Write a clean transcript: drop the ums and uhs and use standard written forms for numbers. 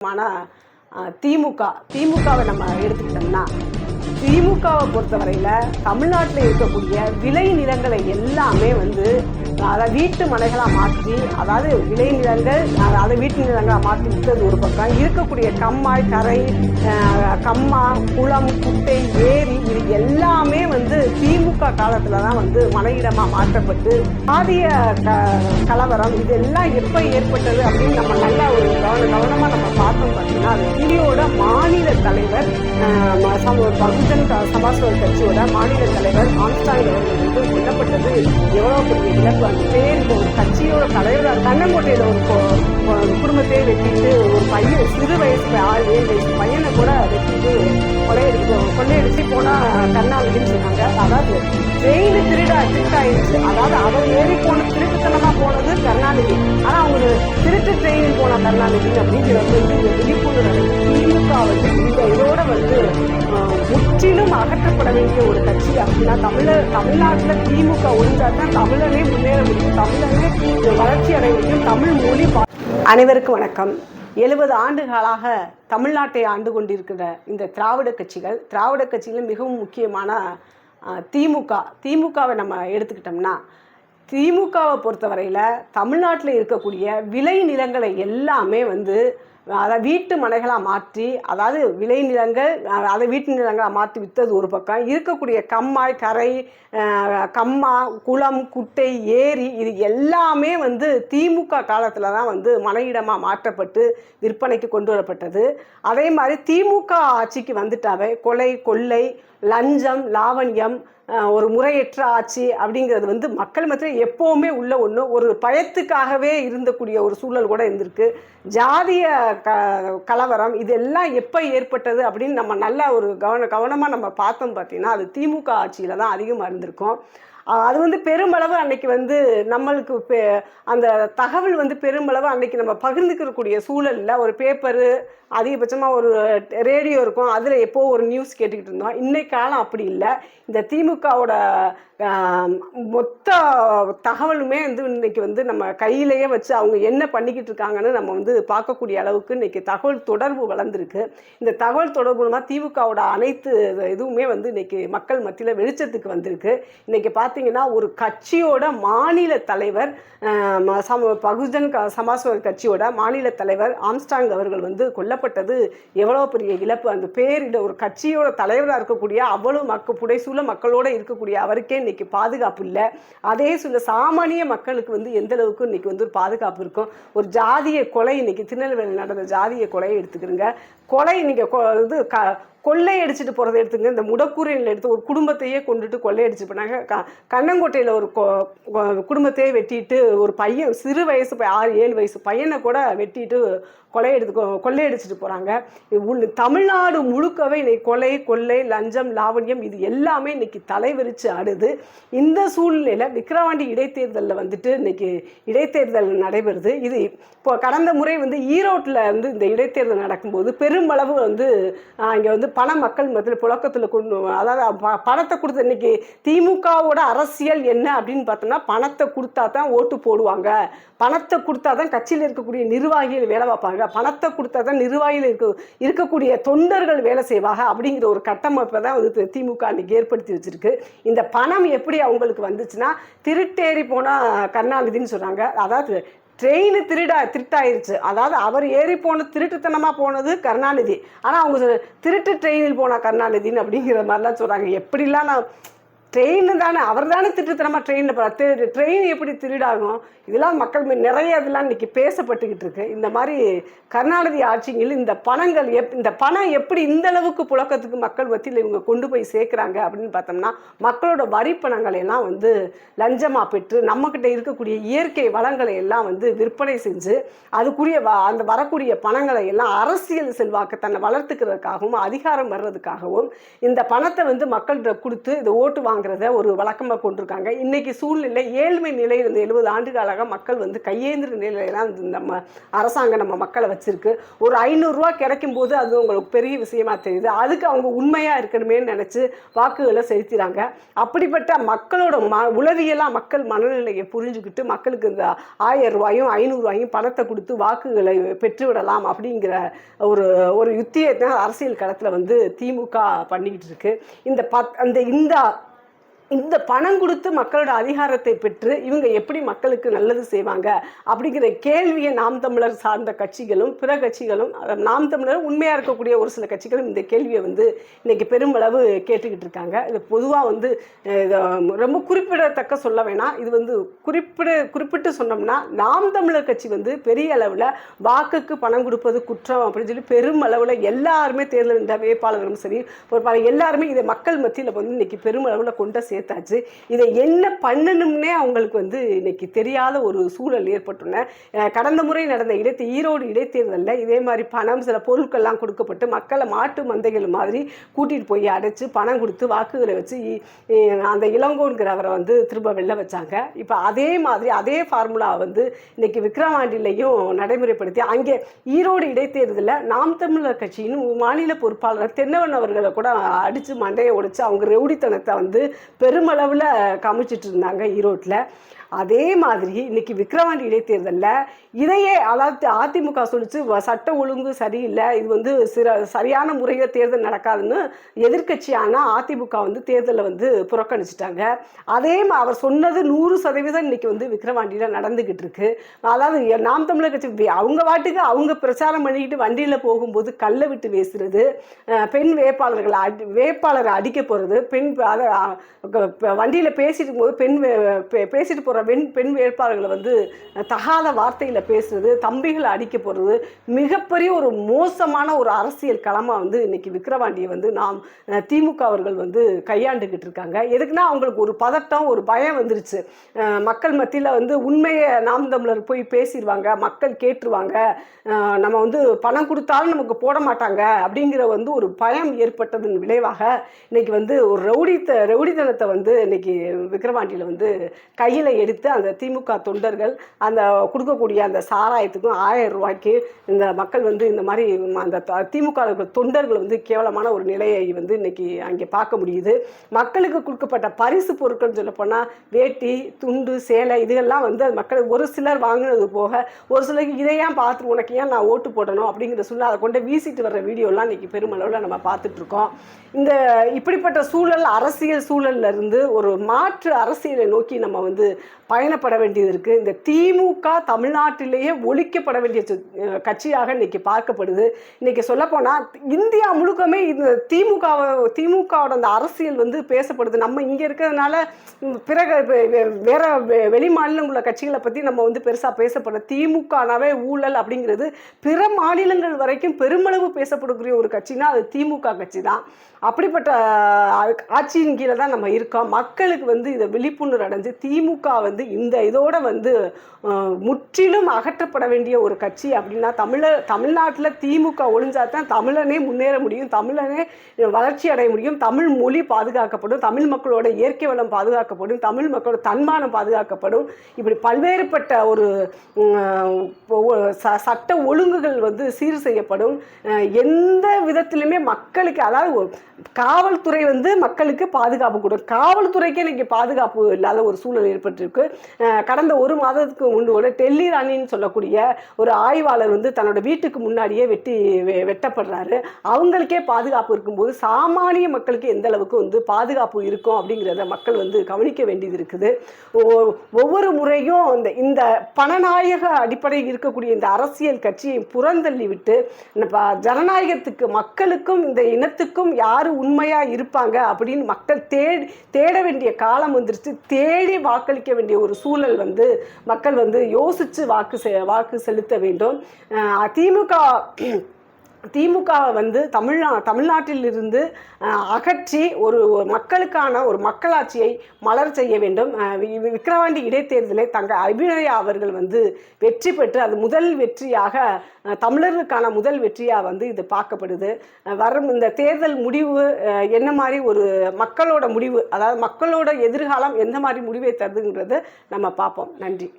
ஆனா திமுகவை நம்ம எடுத்துக்கிட்டோம்னா, திமுகவை பொறுத்தவரையில் தமிழ்நாட்டில் இருக்கக்கூடிய விளை நிலங்களை எல்லாமே அதாவது வீட்டு மனைகளாக மாற்றி, அதாவது விளை நிலங்கள் அதை வீட்டு நிலங்களாக மாற்றி விட்டது ஒரு பக்கம். இருக்கக்கூடிய கம்மாய், கரை, கம்மா, குளம், குட்டை, ஏரி இது எல்லாமே திமுக காலத்தில் தான் மனையிடமாக மாற்றப்பட்டு சாதிய கலவரம் இதெல்லாம் எப்போ ஏற்பட்டது அப்படின்னு நம்ம நல்லா ஒரு கவனமாக நம்ம பார்த்தோம். பார்த்தீங்கன்னா அது திமுகவோட மாநில தலைவர் பகுஜன் சமாஜ்வாதி கட்சியோட மாநில தலைவர் ஆம்ஸ்டாங் அவர்கள் கொல்லப்பட்டது எவ்வளோ பெரிய இழப்பு. அந்த பேர் ஒரு கட்சியோட தலைவர் கண்ணங்கோட்டையில் ஒரு குடும்பத்தையே வெட்டிட்டு ஒரு பையன் சிறு வயசு 6-7 வயசு பையனை கூட வெட்டிட்டு கொள்ளையடிச்சு போனா கருணாநிதினு சொன்னாங்க. அதாவது ட்ரெயின் திருட்டாயிருச்சு. அதாவது அவர் ஏறி போன திருட்டுத்தனமா போனது கருணாநிதி, ஆனா அவங்க திருட்டு ட்ரெயினில் போன கருணாநிதி அப்படிங்கிறது விழிப்புணர்வு. திமுக இந்த இதோட முற்றிலும் அகற்றப்பட வேண்டிய ஒரு கட்சி அப்படின்னா தமிழ்நாட்டில் திமுக ஒழிஞ்சாதான் தமிழனே முன்னேற முடியும், தமிழனே வளர்ச்சி அடைய முடியும், தமிழ் மொழி. அனைவருக்கும் வணக்கம். 70 ஆண்டுகளாக தமிழ்நாட்டை ஆண்டு கொண்டிருக்கிற இந்த திராவிட கட்சிகள் மிகவும் முக்கியமான திமுகவை நம்ம எடுத்துக்கிட்டோம்னா, திமுகவை பொறுத்தவரையில் தமிழ்நாட்டில் இருக்கக்கூடிய விளை நிலங்களை எல்லாமே அதாவது வீட்டு மனைகளாக மாற்றி, அதாவது விளை நிலங்கள் அதை வீட்டு நிலங்களாக மாற்றி விற்றது ஒரு பக்கம். இருக்கக்கூடிய கம்மாய், கரை, கம்மா, குளம், குட்டை, ஏரி இது எல்லாமே திமுக காலத்தில் தான் மனையிடமாக மாற்றப்பட்டு விற்பனைக்கு கொண்டு வரப்பட்டது. அதே மாதிரி திமுக ஆட்சிக்கு வந்துட்டாவே கொலை, கொள்ளை, லஞ்சம், லாவண்யம், ஒரு முறையற்ற ஆட்சி அப்படிங்கிறது மக்கள் மத்தியில் எப்போவுமே உள்ள ஒன்று. ஒரு பயத்துக்காகவே இருந்தக்கூடிய ஒரு சூழல் கூட இருந்திருக்கு. ஜாதிய கலவரம் இதெல்லாம் எப்போ ஏற்பட்டது அப்படின்னு நம்ம நல்லா ஒரு கவனமாக நம்ம பார்த்தோம். பார்த்தீங்கன்னா அது திமுக ஆட்சியில் தான் அதிகமாக இருந்திருக்கும். அது பெருமளவு அன்னைக்கு நம்மளுக்கு அந்த தகவல் பெருமளவு அன்னைக்கு நம்ம பகிர்ந்துக்கக்கூடிய சூழலில் ஒரு பேப்பரு, அதிகபட்சமாக ஒரு ரேடியோ இருக்கும், அதில் எப்போ ஒரு நியூஸ் கேட்டுக்கிட்டு இருந்தோம். இன்னைக்கு காலம் அப்படி இல்லை. இந்த திமுகவோட மொத்த தகவலுமே இன்னைக்கு நம்ம கையிலேயே வச்சு அவங்க என்ன பண்ணிக்கிட்டு இருக்காங்கன்னு நம்ம பார்க்கக்கூடிய அளவுக்கு இன்னைக்கு தகவல் தொடர்பு வளர்ந்துருக்கு. இந்த தகவல் தொடர்பு மூலமாக திமுகவோட அனைத்து இதுவுமே இன்னைக்கு மக்கள் மத்தியில் வெளிச்சத்துக்கு வந்திருக்கு. இன்னைக்கு பார்த்தீங்கன்னா ஒரு கட்சியோட மாநில தலைவர் பகுஜன் சமாஜ்வாதி கட்சியோட மாநில தலைவர் ஆம்ஸ்டாங் அவர்கள் கொல்லப்பட்டது எவ்வளோ பெரிய இழப்பு. அந்த பேரில் ஒரு கட்சியோட தலைவராக இருக்கக்கூடிய அவ்வளவு புடைசூழ மக்களோட இருக்கக்கூடிய அவருக்கே இன்னைக்கு பாதுகாப்பு இல்லை. அதே சொல்ல சாமானிய மக்களுக்கு எந்த அளவுக்கு இன்னைக்கு ஒரு பாதுகாப்பு இருக்கும். ஒரு ஜாதிய கொலை, இன்னைக்கு திருநெல்வேலியில் நடந்த ஜாதிய கொலையை எடுத்துக்கிறீங்க. கொலை நீங்கள் கொள்ளையடிச்சிட்டு போகிறத எடுத்துங்க. இந்த முடக்கூரையில் எடுத்து ஒரு குடும்பத்தையே கொண்டுட்டு கொள்ளையடிச்சு போனாங்க. கண்ணங்கோட்டையில் ஒரு குடும்பத்தையே வெட்டிட்டு ஒரு பையன் சிறு வயசு 6-7 வயசு பையனை கூட வெட்டிட்டு கொள்ளையடிச்சிட்டு போகிறாங்க. தமிழ்நாடு முழுக்கவே இன்னைக்கு கொலை, கொள்ளை, லஞ்சம், லாவண்யம் இது எல்லாமே இன்னைக்கு தலைவிரிச்சு ஆடுது. இந்த சூழ்நிலையில் விக்கிரவாண்டி இடைத்தேர்தலில் இன்னைக்கு இடைத்தேர்தல் நடைபெறுது. இது இப்போ கடந்த முறை ஈரோட்டில் இந்த இடைத்தேர்தல் நடக்கும்போது பெருமளவு இங்கே பண மக்கள் மத்தியில் புழக்கத்தில் கொண்டு, அதாவது பணத்தை கொடுத்து இன்னைக்கு திமுகவோட அரசியல் என்ன அப்படின்னு பார்த்தோம்னா, பணத்தை கொடுத்தா தான் ஓட்டு போடுவாங்க, பணத்தை கொடுத்தா தான் கட்சியில் இருக்கக்கூடிய நிர்வாகிகள் வேலை பார்ப்பாங்க, பணத்தை கொடுத்தா தான் நிர்வாகிகள் இருக்கக்கூடிய தொண்டர்கள் வேலை செய்வாங்க அப்படிங்கிற ஒரு கட்டமைப்பை தான் திமுக அன்னைக்கு ஏற்படுத்தி வச்சிருக்கு. இந்த பணம் எப்படி அவங்களுக்கு வந்துச்சுன்னா, திருட்டேறி போனால் கருணாநிதினு சொன்னாங்க. அதாவது ட்ரெயின் திருட்டாயிருச்சு. அதாவது அவர் ஏறி போன திருட்டுத்தனமாக போனது கருணாநிதி, ஆனால் அவங்க திருட்டு ட்ரெயினில் போனால் கருணாநிதின்னு அப்படிங்கிற மாதிரிலாம் சொல்கிறாங்க. எப்படிலாம் நான் ட்ரெயின் தானே, அவர் தானே திருட்டுத்தனமாக ட்ரெயினில் ட்ரெயின் எப்படி திருடாகும்? இதெல்லாம் மக்கள் நிறைய இதெல்லாம் இன்றைக்கி பேசப்பட்டுக்கிட்டு இருக்கு. இந்த மாதிரி கருணாநிதி ஆட்சியில் இந்த பணங்கள் இந்த பணம் எப்படி இந்த அளவுக்கு புழக்கத்துக்கு மக்கள் மத்தியில் இவங்க கொண்டு போய் சேர்க்குறாங்க அப்படின்னு பார்த்தோம்னா, மக்களோட வரி பணங்களை எல்லாம் லஞ்சமாக பெற்று நம்மக்கிட்ட இருக்கக்கூடிய இயற்கை வளங்களை எல்லாம் விற்பனை செஞ்சு அதுக்குரிய அந்த வரக்கூடிய பணங்களை எல்லாம் அரசியல் செல்வாக்கு தன்னை வளர்த்துக்கிறதுக்காகவும் அதிகாரம் வர்றதுக்காகவும் இந்த பணத்தை மக்கள்கிட்ட கொடுத்து இதை ஓட்டு வாங்க வாங்குறத ஒரு வழக்கமாக கொண்டிருக்காங்க. இன்றைக்கி சூழ்நிலை ஏழ்மை நிலையில் இருந்த 70 ஆண்டுகளாக மக்கள் வந்து கையேந்திர நிலையில தான் நம்ம அரசாங்கம் நம்ம மக்களை வச்சுருக்கு. ஒரு 500 ரூபா கிடைக்கும் போது அது உங்களுக்கு பெரிய விஷயமா தெரியுது. அதுக்கு அவங்க உண்மையாக இருக்கணுமே நினச்சி வாக்குகளை செலுத்திறாங்க. அப்படிப்பட்ட மக்களோட உளவியலாக மக்கள் மனநிலையை புரிஞ்சுக்கிட்டு மக்களுக்கு இந்த 1000 ரூபாயும் 500 ரூபாயும் பணத்தை கொடுத்து வாக்குகளை பெற்றுவிடலாம் அப்படிங்கிற ஒரு யுத்தியை தான் அரசியல் களத்தில் வந்து திமுக பண்ணிக்கிட்டு இருக்கு. இந்த பணம் கொடுத்து மக்களோட அதிகாரத்தை பெற்று இவங்க எப்படி மக்களுக்கு நல்லது செய்வாங்க அப்படிங்கிற கேள்வியை நாம் தமிழர் சார்ந்த கட்சிகளும் பிற கட்சிகளும், நாம் தமிழர் உண்மையாக இருக்கக்கூடிய ஒரு சில கட்சிகளும் இந்த கேள்வியை வந்து இன்னைக்கு பெருமளவு கேட்டுக்கிட்டு இருக்காங்க. இது பொதுவாக வந்து ரொம்ப குறிப்பிடத்தக்க சொல்ல வேணாம். இது வந்து குறிப்பிட்டு சொன்னோம்னா நாம் தமிழர் கட்சி வந்து பெரிய அளவில் வாக்குக்கு பணம் கொடுப்பது குற்றம் அப்படின்னு சொல்லி பெருமளவில் எல்லாருமே தேர்தல் நின்ற வேட்பாளர்களும் சரி எல்லாருமே இதை மக்கள் மத்தியில் வந்து இன்னைக்கு பெருமளவில் கொண்டு சேர்த்தாச்சு. இதை என்ன பண்ணணும்னே அவங்களுக்கு வந்து இன்னைக்கு தெரியாத ஒரு சூழல் ஏற்பட்டுள்ள. கடந்த முறை நடந்த ஈரோடு இடைத்தேர்தலில் இதே மாதிரி பணம் சில பொருட்கள்லாம் கொடுக்கப்பட்டு மக்களை மாட்டு மந்தைகள் மாதிரி கூட்டிகிட்டு போய் அடைச்சு பணம் கொடுத்து வாக்குகளை வச்சு அந்த இளங்கோங்கிறவரை வந்து திரும்ப வெளில வச்சாங்க. இப்போ அதே மாதிரி அதே ஃபார்முலா வந்து இன்னைக்கு விக்கிரவாண்டிலையும் நடைமுறைப்படுத்தி அங்கே ஈரோடு இடைத்தேர்தலில் நாம் தமிழர் கட்சியின் மாநில பொறுப்பாளர் தென்னவன் அவர்களை கூட அடித்து மண்டையை உடைச்சு அவங்க ரவுடித்தனத்தை வந்து பெருமளவில் காமிச்சிட்டு இருந்தாங்க ஈரோட்டில். அதே மாதிரி இன்னைக்கு விக்கிரவாண்டி இடைத்தேர்தலில் இதையே அதாவது அதிமுக சொல்லிச்சு சட்ட ஒழுங்கு சரியில்லை, இது வந்து சரியான முறையில் தேர்தல் நடக்காதுன்னு எதிர்கட்சியான அதிமுக வந்து தேர்தலை வந்து புறக்கணிச்சிட்டாங்க. அதே அவர் சொன்னது 100% இன்னைக்கு வந்து விக்கிரவாண்டியில் நடந்துக்கிட்டு இருக்கு. அதாவது நாம் தமிழர் கட்சி அவங்க வாட்டுக்கு அவங்க பிரச்சாரம் பண்ணிக்கிட்டு வண்டியில் போகும்போது கல்லை விட்டு பேசுறது, பெண் வேட்பாளரை அடிக்க போகிறது, வண்டியில் பேசிட்டு இருக்கும்போது பேசிட்டு போகிற பெண் வேட்பாளர்களை வந்து தகாத வார்த்தையில் பேசுறது, தம்பிகளை அடிக்க போகிறது, மிகப்பெரிய ஒரு மோசமான ஒரு அரசியல் களமாக வந்து இன்னைக்கு விக்கிரவாண்டியை வந்து திமுக அவர்கள் வந்து கையாண்டுக்கிட்டு இருக்காங்க. எதுக்குன்னா அவங்களுக்கு ஒரு பதட்டம் ஒரு பயம் வந்துருச்சு. மக்கள் மத்தியில் வந்து உண்மையை நாம் தமிழர் போய் பேசிடுவாங்க, மக்கள் கேட்டுருவாங்க, நம்ம வந்து பணம் கொடுத்தாலும் நமக்கு போட மாட்டாங்க அப்படிங்கிற வந்து ஒரு பயம் ஏற்பட்டதன் விளைவாக இன்னைக்கு வந்து ஒரு ரவுடித்தனத்தை வந்து இன்னைக்கு விக்கிரவாண்டியில் வந்து கையில் எடுத்து அந்த திமுக தொண்டர்கள் அந்த கொடுக்கக்கூடிய அந்த சாராயத்துக்கும் 1000 ரூபாய்க்கு இந்த மக்கள் வந்து இந்த மாதிரி அந்த திமுக தொண்டர்கள் வந்து கேவலமான ஒரு நிலையை வந்து இன்னைக்கு அங்கே பார்க்க முடியுது. மக்களுக்கு கொடுக்கப்பட்ட பரிசு பொருட்கள் சொல்லப்போனால் வேட்டி துண்டு சேலை இதெல்லாம் வந்து மக்கள் ஒரு சிலர் வாங்கினது போக ஒரு சிலருக்கு இதையான் பார்த்து உனக்கு ஏன் நான் ஓட்டு போடணும் அப்படிங்கிற சொல்ல அதை கொண்டு வீசிட்டு வர்ற வீடியோலாம் இன்னைக்கு பெருமளவில் நம்ம பார்த்துட்ருக்கோம். இப்படிப்பட்ட சூழல் அரசியல் சூழல்ல இருந்து ஒரு மாற்று அரசியலை நோக்கி நம்ம வந்து பயணப்பட வேண்டியது இருக்குது. இந்த திமுக தமிழ்நாட்டிலேயே ஒழிக்கப்பட வேண்டிய கட்சியாக இன்னைக்கு பார்க்கப்படுது. இன்னைக்கு சொல்லப்போனால் இந்தியா முழுக்கமே இந்த திமுகவோட அந்த அரசியல் வந்து பேசப்படுது. நம்ம இங்கே இருக்கிறதுனால பிறகு வேற வெளி மாநிலங்கள கட்சிகளை பற்றி நம்ம வந்து பெருசாக பேசப்படுற திமுகனாவே ஊழல் அப்படிங்கிறது பிற மாநிலங்கள் வரைக்கும் பெருமளவு பேசப்படக்கூடிய ஒரு கட்சினா அது திமுக கட்சி தான். அப்படிப்பட்ட ஆட்சியின் கீழே தான் நம்ம இருக்கோம். மக்களுக்கு வந்து இதை விழிப்புணர்வு அடைஞ்சு திமுக வந்து இந்த இதோட வந்து முற்றிலும் அகற்றப்பட வேண்டிய ஒரு கட்சி அப்படின்னா தமிழ்நாட்டில் திமுக ஒழிஞ்சாதான் தமிழனே முன்னேற முடியும், தமிழனே வளர்ச்சி அடைய முடியும், தமிழ் மொழி பாதுகாக்கப்படும், தமிழ் மக்களோட இயற்கை வளம் பாதுகாக்கப்படும், தமிழ் மக்களோட தன்மானம் பாதுகாக்கப்படும். இப்படி பல்வேறுபட்ட ஒரு சட்ட ஒழுங்குகள் வந்து சீர் செய்யப்படும். எந்த விதத்திலுமே மக்களுக்கு அதாவது காவல்துறை வந்து மக்களுக்கு பாதுகாப்பு கொடுக்கும். காவல்துறைக்கே இன்னைக்கு பாதுகாப்பு இல்லாத ஒரு சூழல் ஏற்பட்டிருக்கு. கடந்த ஒரு மாதத்துக்கு முன்பு கூட டெல்லி ராணின்னு சொல்லக்கூடிய ஒரு ஆய்வாளர் வந்து தன்னோட வீட்டுக்கு முன்னாடியே வெட்டப்படுறாரு. அவங்களுக்கே பாதுகாப்பு இருக்கும்போது சாமானிய மக்களுக்கு எந்த அளவுக்கு வந்து பாதுகாப்பு இருக்கும் அப்படிங்கிறத மக்கள் வந்து கவனிக்க வேண்டியது இருக்குது. ஒவ்வொரு முறையும் இந்த பணநாயக அடிப்படையில் இருக்கக்கூடிய இந்த அரசியல் கட்சியை புறந்தள்ளி விட்டு ஜனநாயகத்துக்கு மக்களுக்கும் இந்த இனத்துக்கும் யாரு உண்மையா இருப்பாங்க அப்படின்னு மக்கள் தேட வேண்டிய காலம் வந்துருச்சு. தேடி வாக்களிக்க வேண்டிய ஒரு சூழல் வந்து மக்கள் வந்து யோசிச்சு வாக்கு செலுத்த வேண்டும். திமுக திமுகவை வந்து தமிழ்நாட்டிலிருந்து அகற்றி ஒரு மக்களுக்கான ஒரு மக்களாட்சியை மலர் செய்ய வேண்டும். விக்கிரவாண்டி இடைத்தேர்தலை அபிநயா அவர்கள் வந்து வெற்றி பெற்று அது முதல் வெற்றியாக தமிழர்களுக்கான முதல் வெற்றியாக வந்து இது பார்க்கப்படுது. வரும் இந்த தேர்தல் முடிவு என்ன மாதிரி ஒரு மக்களோட முடிவு, அதாவது மக்களோட எதிர்காலம் எந்த மாதிரி முடிவை தருதுங்கிறது நம்ம பார்ப்போம். நன்றி.